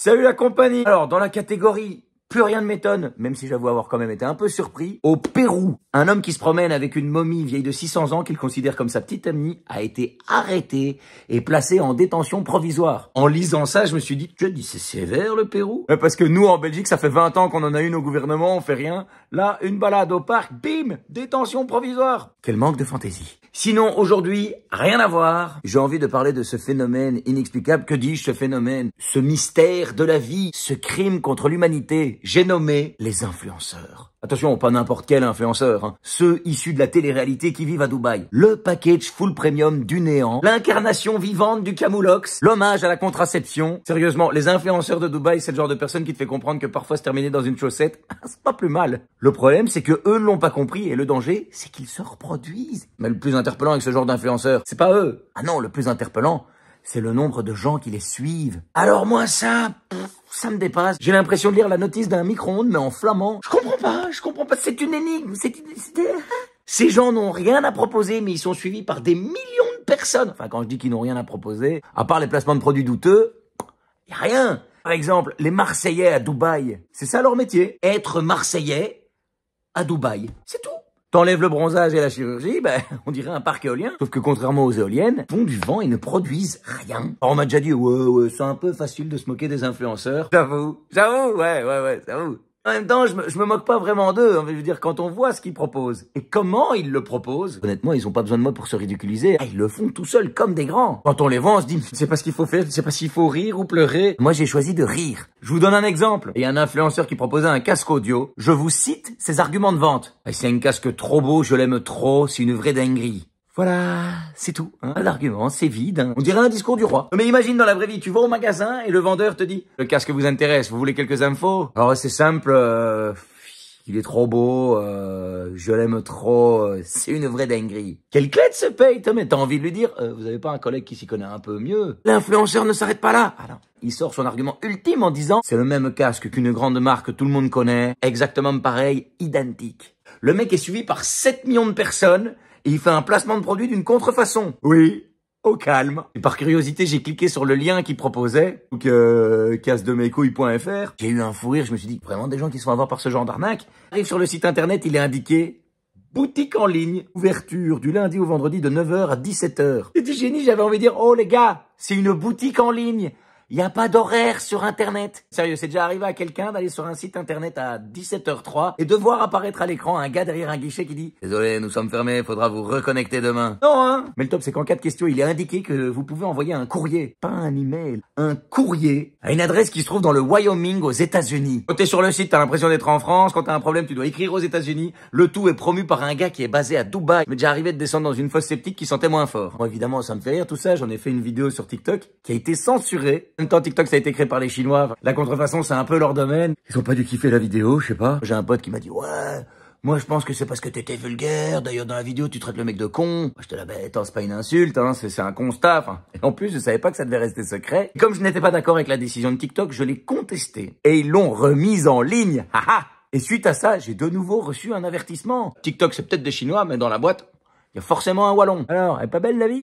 Salut la compagnie. Alors, dans la catégorie plus rien ne m'étonne, même si j'avoue avoir quand même été un peu surpris, au Pérou, un homme qui se promène avec une momie vieille de 600 ans qu'il considère comme sa petite amie a été arrêté et placé en détention provisoire. En lisant ça, je me suis dit, c'est sévère le Pérou. Parce que nous, en Belgique, ça fait 20 ans qu'on en a une au gouvernement, on fait rien. Là, une balade au parc, bim, détention provisoire. Quel manque de fantaisie. Sinon, aujourd'hui, rien à voir. J'ai envie de parler de ce phénomène inexplicable. Que dis-je, ce phénomène? Ce mystère de la vie, ce crime contre l'humanité. J'ai nommé les influenceurs. Attention, pas n'importe quel influenceur, hein. Ceux issus de la télé-réalité qui vivent à Dubaï. Le package full premium du néant, l'incarnation vivante du camoulox, l'hommage à la contraception. Sérieusement, les influenceurs de Dubaï, c'est le genre de personne qui te fait comprendre que parfois se terminer dans une chaussette, c'est pas plus mal. Le problème, c'est que eux ne l'ont pas compris et le danger, c'est qu'ils se reproduisent. Mais le plus interpellant avec ce genre d'influenceurs, c'est pas eux. Ah non, le plus interpellant, c'est le nombre de gens qui les suivent. Alors moi, ça me dépasse. J'ai l'impression de lire la notice d'un micro-ondes, mais en flamand. Je comprends pas, c'est une énigme. Ces gens n'ont rien à proposer, mais ils sont suivis par des millions de personnes. Enfin, quand je dis qu'ils n'ont rien à proposer, à part les placements de produits douteux, y a rien. Par exemple, les Marseillais à Dubaï, c'est ça leur métier. Être Marseillais à Dubaï, c'est tout. T'enlèves le bronzage et la chirurgie, on dirait un parc éolien. Sauf que contrairement aux éoliennes, ils font du vent et ne produisent rien. Alors on m'a déjà dit, ouais, c'est un peu facile de se moquer des influenceurs. J'avoue, ouais, j'avoue. En même temps, je me moque pas vraiment d'eux. Je veux dire, quand on voit ce qu'ils proposent et comment ils le proposent, honnêtement, ils ont pas besoin de moi pour se ridiculiser. Ils le font tout seuls comme des grands. Quand on les voit, on se dit, je sais pas ce qu'il faut faire, je sais pas s'il faut rire ou pleurer. Moi, j'ai choisi de rire. Je vous donne un exemple. Il y a un influenceur qui proposait un casque audio. Je vous cite ses arguments de vente. C'est un casque trop beau, je l'aime trop, c'est une vraie dinguerie. Voilà, c'est tout. Hein. L'argument, c'est vide. Hein. On dirait un discours du roi. Mais imagine dans la vraie vie, tu vas au magasin et le vendeur te dit « Le casque vous intéresse, vous voulez quelques infos ?» Alors c'est simple, il est trop beau, je l'aime trop, c'est une vraie dinguerie. Quel clé de se paye, mais t'as envie de lui dire vous avez pas un collègue qui s'y connaît un peu mieux? L'influenceur ne s'arrête pas là. Ah non. Il sort son argument ultime en disant « C'est le même casque qu'une grande marque que tout le monde connaît, exactement pareil, identique. » Le mec est suivi par 7 millions de personnes et il fait un placement de produit d'une contrefaçon. Oui, au calme. Et par curiosité, j'ai cliqué sur le lien qu'il proposait, donc cassedemescouilles.fr. J'ai eu un fou rire, je me suis dit, vraiment des gens qui se font avoir par ce genre d'arnaque. Arrive sur le site internet, il est indiqué boutique en ligne, ouverture du lundi au vendredi de 9h à 17h. C'est du génie, j'avais envie de dire, oh les gars, c'est une boutique en ligne. Il n'y a pas d'horaire sur Internet. Sérieux, c'est déjà arrivé à quelqu'un d'aller sur un site Internet à 17h03 et de voir apparaître à l'écran un gars derrière un guichet qui dit « Désolé, nous sommes fermés, faudra vous reconnecter demain. » Non, hein. Mais le top, c'est qu'en cas de question, il est indiqué que vous pouvez envoyer un courrier, pas un email, un courrier à une adresse qui se trouve dans le Wyoming aux États-Unis. Quand t'es sur le site, t'as l'impression d'être en France. Quand t'as un problème, tu dois écrire aux États-Unis. Le tout est promu par un gars qui est basé à Dubaï. Il m'est déjà arrivé de descendre dans une fosse septique qui sentait moins fort. Bon, évidemment, ça me fait rire tout ça. J'en ai fait une vidéo sur TikTok qui a été censurée. En même temps, TikTok, ça a été créé par les Chinois. La contrefaçon, c'est un peu leur domaine. Ils ont pas dû kiffer la vidéo, je sais pas. J'ai un pote qui m'a dit, ouais, moi je pense que c'est parce que t'étais vulgaire. D'ailleurs, dans la vidéo, tu traites le mec de con. Moi, j'étais là, attends, c'est pas une insulte, hein, c'est un constat. Enfin, et en plus, je savais pas que ça devait rester secret. Et comme je n'étais pas d'accord avec la décision de TikTok, je l'ai contesté. Et ils l'ont remise en ligne. Haha. Et suite à ça, j'ai de nouveau reçu un avertissement. TikTok, c'est peut-être des Chinois, mais dans la boîte, il y a forcément un Wallon. Alors, elle est pas belle la vie?